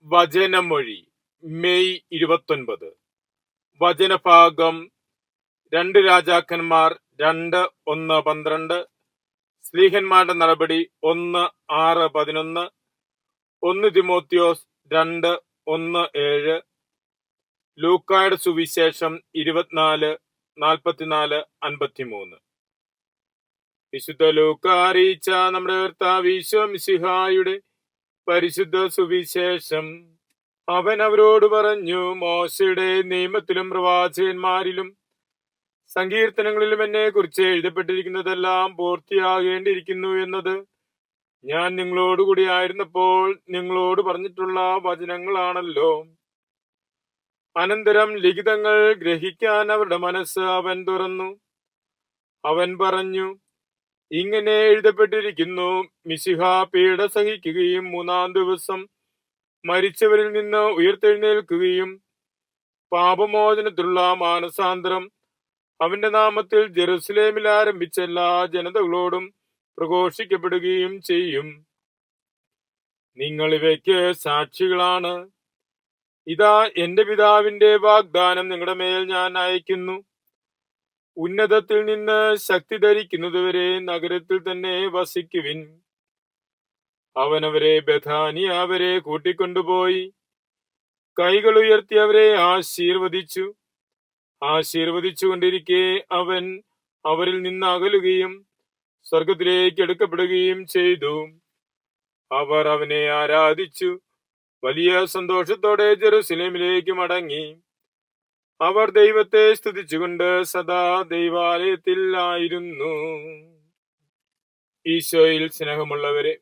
വചനമൊഴി May 29. വചനഭാഗം 2 രാജാക്കന്മാർ 2:1-12, സ്ലീഹന്മാരുടെ നടപടി 1:6-11, 1 തിമോത്തിയോസ് 2:1-7, ലൂക്കായുടെ സുവിശേഷം 24:44-53. വിശുദ്ധ ലൂക്ക അറിയിച്ച നമ്മുടെ കർത്താവ് ഈശോ മിശിഹായുടെ പരിശുദ്ധ സുവിശേഷം. അവൻ അവരോട് പറഞ്ഞു, മോശയുടെ നിയമത്തിലും പ്രവാചകന്മാരിലും സങ്കീർത്തനങ്ങളിലും എന്നെ കുറിച്ച് എഴുതപ്പെട്ടിരിക്കുന്നതെല്ലാം പൂർത്തിയാകേണ്ടിയിരിക്കുന്നു എന്നത് ഞാൻ നിങ്ങളോടുകൂടി ആയിരുന്നപ്പോൾ നിങ്ങളോട് പറഞ്ഞിട്ടുള്ള വചനങ്ങളാണല്ലോ. അനന്തരം ലിഖിതങ്ങൾ ഗ്രഹിക്കാൻ അവരുടെ മനസ്സ് അവൻ തുറന്നു. അവൻ പറഞ്ഞു, ഇങ്ങനെ എഴുതപ്പെട്ടിരിക്കുന്നു, മിശിഹ പീഡ സഹിക്കുകയും 3-ാം ദിവസം മരിച്ചവരിൽ നിന്ന് ഉയർത്തെഴുന്നേൽക്കുകയും പാപമോചനത്തിലുള്ള മാനസാന്തരം അവന്റെ നാമത്തിൽ ജെറുസലേമിൽ ആരംഭിച്ച എല്ലാ ജനതകളോടും പ്രഘോഷിക്കപ്പെടുകയും ചെയ്യും. നിങ്ങൾ ഇവയ്ക്ക് സാക്ഷികളാണ്. ഇതാ, എന്റെ പിതാവിന്റെ വാഗ്ദാനം നിങ്ങളുടെ മേൽ ഞാൻ അയക്കുന്നു. ഉന്നതത്തിൽ നിന്ന് ശക്തി ധരിക്കുന്നതുവരെ നഗരത്തിൽ തന്നെ വസിക്കുവിൻ. അവനവരെ ബഥാനിയ അവരെ കൂട്ടിക്കൊണ്ടുപോയി കൈകൾ ഉയർത്തി അവരെ ആശീർവദിച്ചുകൊണ്ടിരിക്കെ അവൻ അവരിൽ നിന്ന് അകലുകയും സ്വർഗത്തിലേക്ക് എടുക്കപ്പെടുകയും ചെയ്തു. അവർ അവനെ ആരാധിച്ചു വലിയ സന്തോഷത്തോടെ ജെറുസലേമിലേക്ക് മടങ്ങി. അവർ ദൈവത്തെ സ്തുതിച്ചുകൊണ്ട് സദാ ദൈവാലയത്തിൽ ആയിരുന്നു. ഈശോയിൽ സ്നേഹമുള്ളവരെ,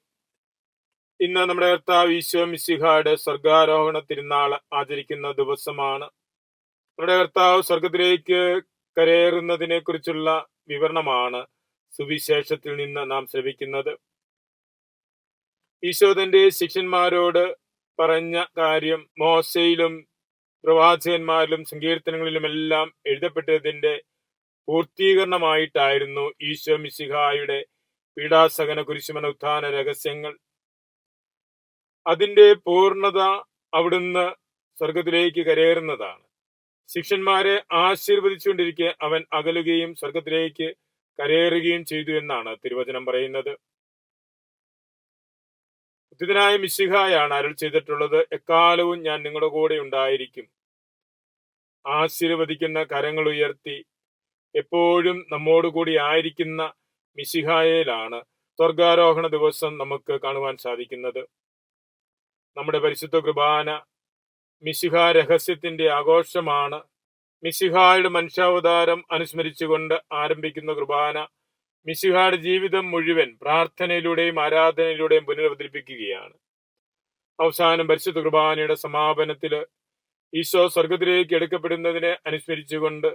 ഇന്ന് നമ്മുടെ കർത്താവ് ഈശോ മിശിഹായുടെ സ്വർഗാരോഹണ തിരുനാൾ ആചരിക്കുന്ന ദിവസമാണ്. നമ്മുടെ കർത്താവ് സ്വർഗത്തിലേക്ക് കരയേറുന്നതിനെ കുറിച്ചുള്ള വിവരണമാണ് സുവിശേഷത്തിൽ നിന്ന് നാം ശ്രവിക്കുന്നത്. ഈശോ തന്റെ ശിഷ്യന്മാരോട് പറഞ്ഞ കാര്യം മോശയിലും പ്രവാചകന്മാരിലും സങ്കീർത്തനങ്ങളിലുമെല്ലാം എഴുതപ്പെട്ടതിന്റെ പൂർത്തീകരണമായിട്ടായിരുന്നു ഈശോ മിശിഹായുടെ പീഡാസഹന കുരിശുമരണ ഉത്ഥാന രഹസ്യങ്ങൾ. അതിന്റെ പൂർണ്ണത അവിടുന്ന് സ്വർഗത്തിലേക്ക് കരയേറുന്നതാണ്. ശിഷ്യന്മാരെ ആശീർവദിച്ചുകൊണ്ടിരിക്കെ അവൻ അകലുകയും സ്വർഗത്തിലേക്ക് കരയേറുകയും ചെയ്തു എന്നാണ് തിരുവചനം പറയുന്നത്. ഉദ്ധിതനായ മിശിഹായാണ് അരുൾ ചെയ്തിട്ടുള്ളത്, എക്കാലവും ഞാൻ നിങ്ങളുടെ കൂടെ ഉണ്ടായിരിക്കും. ആശീർവദിക്കുന്ന കരങ്ങൾ ഉയർത്തി എപ്പോഴും നമ്മോടുകൂടി ആയിരിക്കുന്ന മിശിഹായിലാണ് സ്വർഗാരോഹണ ദിവസം നമുക്ക് കാണുവാൻ സാധിക്കുന്നത്. നമ്മുടെ പരിശുദ്ധ കുർബാന മിശിഹ രഹസ്യത്തിന്റെ ആഘോഷമാണ്. മിശിഹായുടെ മനുഷ്യാവതാരം അനുസ്മരിച്ചുകൊണ്ട് ആരംഭിക്കുന്ന കുർബാന മിശിഹായുടെ ജീവിതം മുഴുവൻ പ്രാർത്ഥനയിലൂടെയും ആരാധനയിലൂടെയും പുനരവതരിപ്പിക്കുകയാണ്. അവസാനം പരിശുദ്ധ കുർബാനയുടെ സമാപനത്തില് ഈശോ സ്വർഗത്തിലേക്ക് എടുക്കപ്പെടുന്നതിനെ അനുസ്മരിച്ചുകൊണ്ട്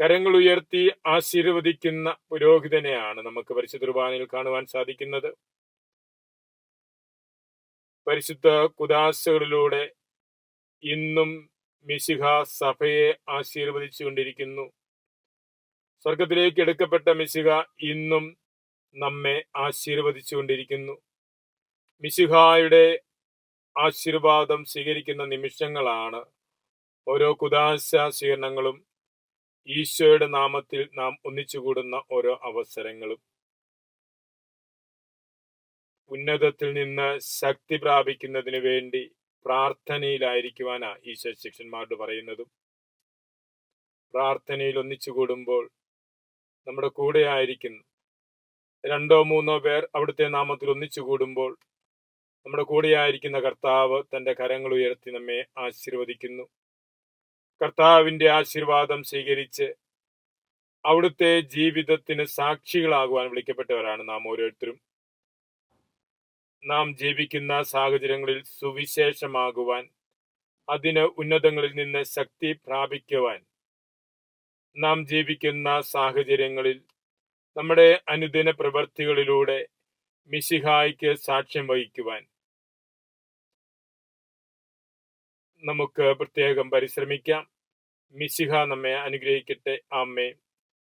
കരങ്ങൾ ഉയർത്തി ആശീർവദിക്കുന്ന പുരോഹിതനെയാണ് നമുക്ക് പരിശുദ്ധ കുർബാനയിൽ കാണുവാൻ സാധിക്കുന്നത്. പരിശുദ്ധ കുദാശകളിലൂടെ ഇന്നും മിശിഹ സഭയെ ആശീർവദിച്ചുകൊണ്ടിരിക്കുന്നു. സ്വർഗത്തിലേക്ക് എടുക്കപ്പെട്ട മിശിഹ ഇന്നും നമ്മെ ആശീർവദിച്ചുകൊണ്ടിരിക്കുന്നു. മിശിഹായുടെ ആശീർവാദം സ്വീകരിക്കുന്ന നിമിഷങ്ങളാണ് ഓരോ കുദാശ സ്വീകരണങ്ങളും, ഈശോയുടെ നാമത്തിൽ നാം ഒന്നിച്ചുകൂടുന്ന ഓരോ അവസരങ്ങളും. ഉന്നതത്തിൽ നിന്ന് ശക്തി പ്രാപിക്കുന്നതിന് വേണ്ടി പ്രാർത്ഥനയിലായിരിക്കുവാനാ ഈശോ ശിഷ്യന്മാരോട് പറയുന്നതും. പ്രാർത്ഥനയിൽ ഒന്നിച്ചുകൂടുമ്പോൾ നമ്മുടെ കൂടെ ആയിരിക്കുന്നു. 2-3 പേർ അവിടുത്തെ നാമത്തിൽ ഒന്നിച്ചുകൂടുമ്പോൾ നമ്മുടെ കൂടെയായിരിക്കുന്ന കർത്താവ് തന്റെ കരങ്ങൾ ഉയർത്തി നമ്മെ ആശീർവദിക്കുന്നു. കർത്താവിന്റെ ആശീർവാദം സ്വീകരിച്ച് അവിടുത്തെ ജീവിതത്തിന് സാക്ഷികളാകുവാൻ വിളിക്കപ്പെട്ടവരാണ് നാം ഓരോരുത്തരും. നാം ജീവിക്കുന്ന സാഹചര്യങ്ങളിൽ സുവിശേഷമാകുവാൻ, അതിന് ഉന്നതങ്ങളിൽ നിന്ന് ശക്തി പ്രാപിക്കുവാൻ, നാം ജീവിക്കുന്ന സാഹചര്യങ്ങളിൽ നമ്മുടെ അനുദിന പ്രവൃത്തികളിലൂടെ മിശിഹായ്ക്ക് സാക്ഷ്യം വഹിക്കുവാൻ നമുക്ക് പ്രത്യേകം പരിശ്രമിക്കാം. മിശിഹ നമ്മെ അനുഗ്രഹിക്കട്ടെ. ആമേൻ.